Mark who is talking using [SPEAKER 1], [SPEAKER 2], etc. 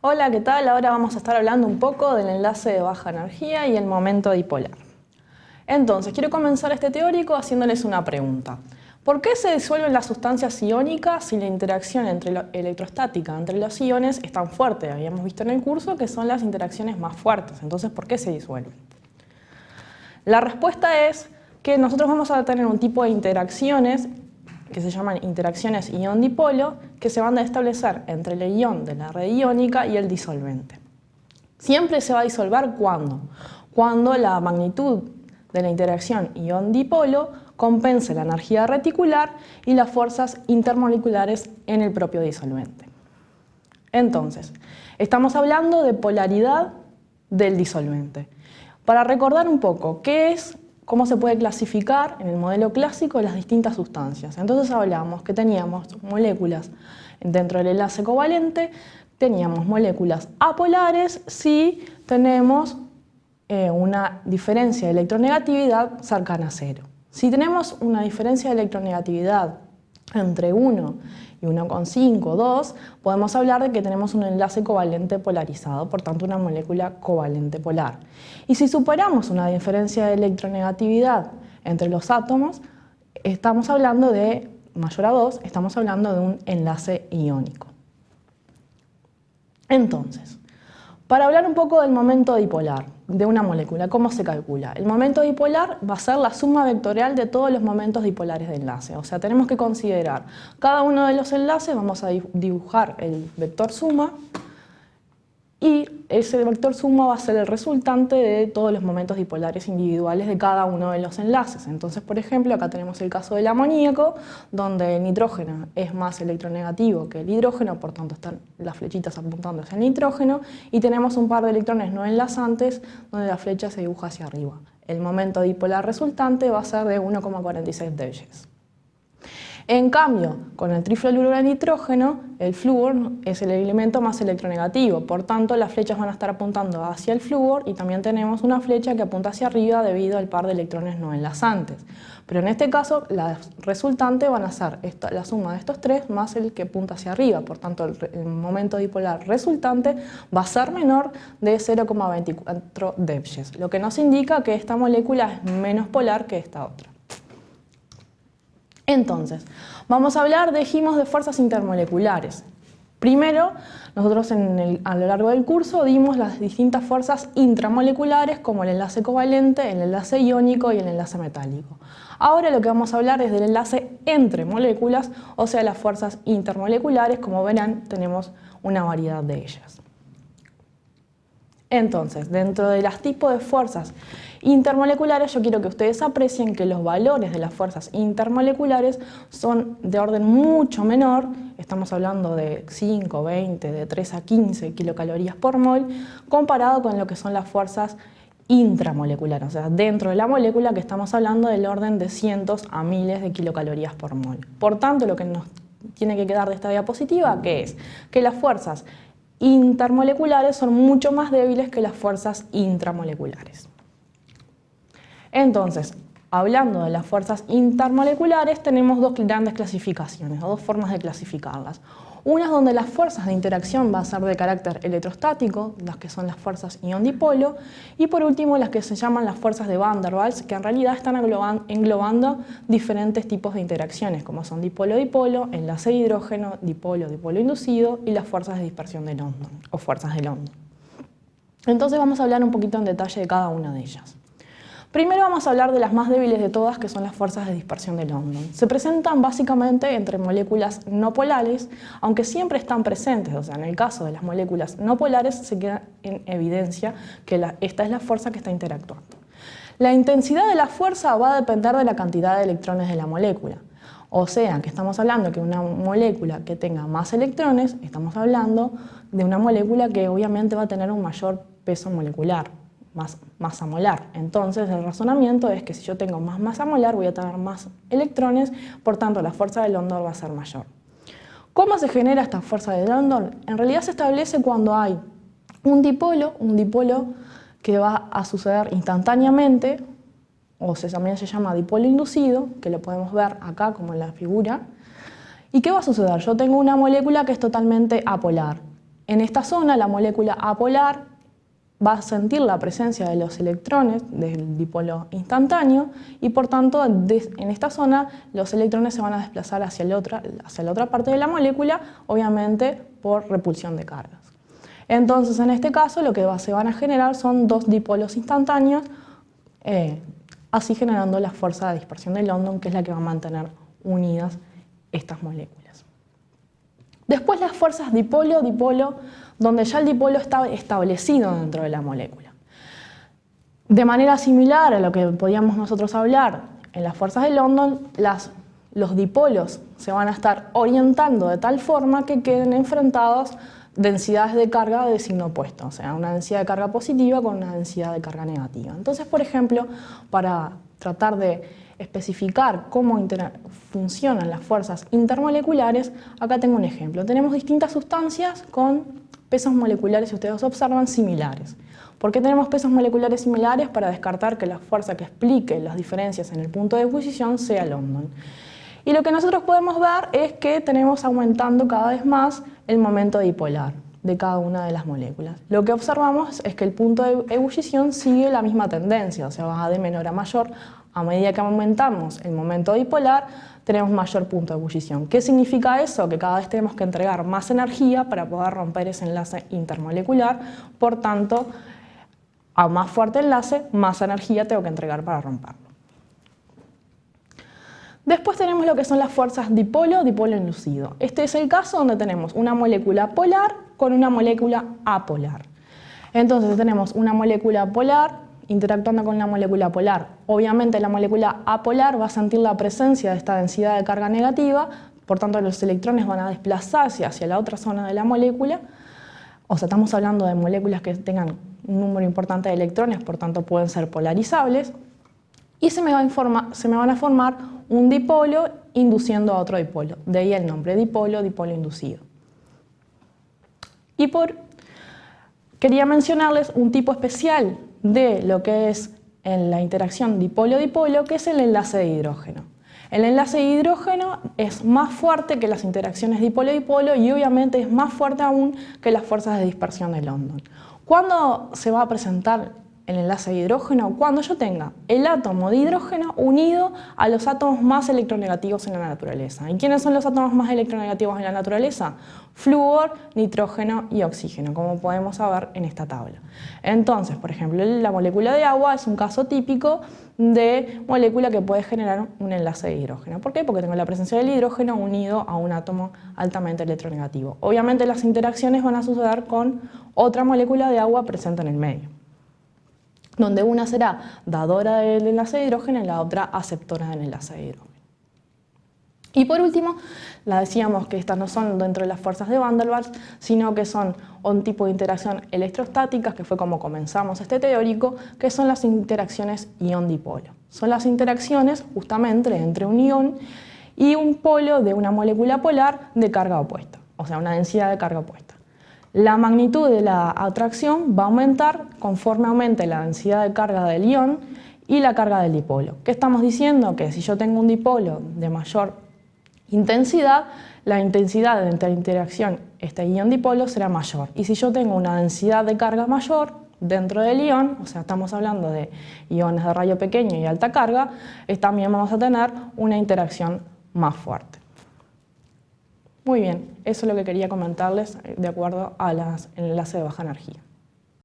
[SPEAKER 1] Hola, ¿qué tal? Ahora vamos a estar hablando un poco del enlace de baja energía y el momento dipolar. Entonces, quiero comenzar este teórico haciéndoles una pregunta. ¿Por qué se disuelven las sustancias iónicas si la interacción electrostática entre los iones es tan fuerte? Habíamos visto en el curso que son las interacciones más fuertes. Entonces, ¿por qué se disuelven? La respuesta es que nosotros vamos a tener un tipo de interacciones que se llaman interacciones ion-dipolo, que se van a establecer entre el ion de la red iónica y el disolvente. Siempre se va a disolver cuando la magnitud de la interacción ion-dipolo compense la energía reticular y las fuerzas intermoleculares en el propio disolvente. Entonces, estamos hablando de polaridad del disolvente. Para recordar un poco, ¿cómo se puede clasificar en el modelo clásico las distintas sustancias? Entonces hablamos que teníamos moléculas dentro del enlace covalente, teníamos moléculas apolares si tenemos una diferencia de electronegatividad cercana a cero. Si tenemos una diferencia de electronegatividad entre 1 y 1,5, 2, podemos hablar de que tenemos un enlace covalente polarizado, por tanto una molécula covalente polar. Y si superamos una diferencia de electronegatividad entre los átomos, estamos hablando de mayor a 2, estamos hablando de un enlace iónico. Entonces, para hablar un poco del momento dipolar de una molécula, ¿cómo se calcula? El momento dipolar va a ser la suma vectorial de todos los momentos dipolares de enlace. O sea, tenemos que considerar cada uno de los enlaces, vamos a dibujar el vector suma, y ese vector suma va a ser el resultante de todos los momentos dipolares individuales de cada uno de los enlaces. Entonces, por ejemplo, acá tenemos el caso del amoníaco, donde el nitrógeno es más electronegativo que el hidrógeno, por tanto están las flechitas apuntando hacia el nitrógeno, y tenemos un par de electrones no enlazantes donde la flecha se dibuja hacia arriba. El momento dipolar resultante va a ser de 1,46 Deutsches. En cambio, con el trifluoruro de nitrógeno, el flúor es el elemento más electronegativo, por tanto las flechas van a estar apuntando hacia el flúor y también tenemos una flecha que apunta hacia arriba debido al par de electrones no enlazantes. Pero en este caso, la resultante van a ser la suma de estos tres más el que apunta hacia arriba, por tanto el momento dipolar resultante va a ser menor de 0,24 Deutsches, lo que nos indica que esta molécula es menos polar que esta otra. Entonces, vamos a hablar, dijimos, de fuerzas intermoleculares. Primero, nosotros a lo largo del curso dimos las distintas fuerzas intramoleculares como el enlace covalente, el enlace iónico y el enlace metálico. Ahora lo que vamos a hablar es del enlace entre moléculas, o sea, las fuerzas intermoleculares. Como verán, tenemos una variedad de ellas. Entonces, dentro de los tipos de fuerzas intermoleculares, yo quiero que ustedes aprecien que los valores de las fuerzas intermoleculares son de orden mucho menor, estamos hablando de 5, 20, de 3 a 15 kilocalorías por mol, comparado con lo que son las fuerzas intramoleculares, o sea, dentro de la molécula, que estamos hablando del orden de cientos a miles de kilocalorías por mol. Por tanto, lo que nos tiene que quedar de esta diapositiva, ¿qué es? Que las fuerzas intermoleculares son mucho más débiles que las fuerzas intramoleculares. Entonces, hablando de las fuerzas intermoleculares, tenemos dos grandes clasificaciones, o dos formas de clasificarlas. Una es donde las fuerzas de interacción van a ser de carácter electrostático, las que son las fuerzas ion-dipolo, y por último las que se llaman las fuerzas de Van der Waals, que en realidad están englobando diferentes tipos de interacciones, como son dipolo-dipolo, enlace de hidrógeno, dipolo-dipolo inducido y las fuerzas de dispersión de London, o fuerzas de London. Entonces vamos a hablar un poquito en detalle de cada una de ellas. Primero vamos a hablar de las más débiles de todas, que son las fuerzas de dispersión de London. Se presentan básicamente entre moléculas no polares, aunque siempre están presentes, o sea, en el caso de las moléculas no polares se queda en evidencia que esta es la fuerza que está interactuando. La intensidad de la fuerza va a depender de la cantidad de electrones de la molécula. O sea, que estamos hablando que una molécula que tenga más electrones, estamos hablando de una molécula que obviamente va a tener un mayor peso molecular, más masa molar. Entonces el razonamiento es que si yo tengo más masa molar voy a tener más electrones, por tanto la fuerza de London va a ser mayor. ¿Cómo se genera esta fuerza de London? En realidad se establece cuando hay un dipolo que va a suceder instantáneamente, o también se llama dipolo inducido, que lo podemos ver acá como en la figura. ¿Y qué va a suceder? Yo tengo una molécula que es totalmente apolar. En esta zona, la molécula apolar va a sentir la presencia de los electrones del dipolo instantáneo y por tanto en esta zona los electrones se van a desplazar hacia la otra parte de la molécula, obviamente por repulsión de cargas. Entonces en este caso lo que se van a generar son dos dipolos instantáneos, así generando la fuerza de dispersión de London, que es la que va a mantener unidas estas moléculas. Después las fuerzas dipolo-dipolo, donde ya el dipolo está establecido dentro de la molécula. De manera similar a lo que podíamos nosotros hablar en las fuerzas de London, los dipolos se van a estar orientando de tal forma que queden enfrentados densidades de carga de signo opuesto, o sea, una densidad de carga positiva con una densidad de carga negativa. Entonces, por ejemplo, para tratar de especificar cómo funcionan las fuerzas intermoleculares, acá tengo un ejemplo. Tenemos distintas sustancias con pesos moleculares, si ustedes observan, similares. ¿Por qué tenemos pesos moleculares similares? Para descartar que la fuerza que explique las diferencias en el punto de ebullición sea London. Y lo que nosotros podemos ver es que tenemos aumentando cada vez más el momento dipolar de cada una de las moléculas. Lo que observamos es que el punto de ebullición sigue la misma tendencia, o sea, va de menor a mayor. A medida que aumentamos el momento dipolar, tenemos mayor punto de ebullición. ¿Qué significa eso? Que cada vez tenemos que entregar más energía para poder romper ese enlace intermolecular. Por tanto, a más fuerte enlace, más energía tengo que entregar para romperlo. Después tenemos lo que son las fuerzas dipolo-dipolo inducido. Este es el caso donde tenemos una molécula polar con una molécula apolar. Entonces tenemos una molécula polar interactuando con la molécula polar. Obviamente la molécula apolar va a sentir la presencia de esta densidad de carga negativa, por tanto los electrones van a desplazarse hacia la otra zona de la molécula. O sea, estamos hablando de moléculas que tengan un número importante de electrones, por tanto pueden ser polarizables. Y se me van a formar un dipolo induciendo a otro dipolo. De ahí el nombre, dipolo-dipolo inducido. Y quería mencionarles un tipo especial de lo que es en la interacción dipolo-dipolo, que es el enlace de hidrógeno. El enlace de hidrógeno es más fuerte que las interacciones dipolo-dipolo y obviamente es más fuerte aún que las fuerzas de dispersión de London. ¿Cuándo se va a presentar el enlace de hidrógeno? Cuando yo tenga el átomo de hidrógeno unido a los átomos más electronegativos en la naturaleza. ¿Y quiénes son los átomos más electronegativos en la naturaleza? Flúor, nitrógeno y oxígeno, como podemos ver en esta tabla. Entonces, por ejemplo, la molécula de agua es un caso típico de molécula que puede generar un enlace de hidrógeno. ¿Por qué? Porque tengo la presencia del hidrógeno unido a un átomo altamente electronegativo. Obviamente las interacciones van a suceder con otra molécula de agua presente en el medio, donde una será dadora del enlace de hidrógeno y la otra aceptora del enlace de hidrógeno. Y por último, decíamos que estas no son dentro de las fuerzas de Van der Waals, sino que son un tipo de interacción electrostáticas, que fue como comenzamos este teórico, que son las interacciones ión-dipolo. Son las interacciones justamente entre un ión y un polo de una molécula polar de carga opuesta, o sea, una densidad de carga opuesta. La magnitud de la atracción va a aumentar conforme aumente la densidad de carga del ión y la carga del dipolo. ¿Qué estamos diciendo? Que si yo tengo un dipolo de mayor intensidad, la intensidad de la interacción ión-dipolo será mayor. Y si yo tengo una densidad de carga mayor dentro del ión, o sea, estamos hablando de iones de radio pequeño y alta carga, también vamos a tener una interacción más fuerte. Muy bien, eso es lo que quería comentarles de acuerdo al enlace de baja energía.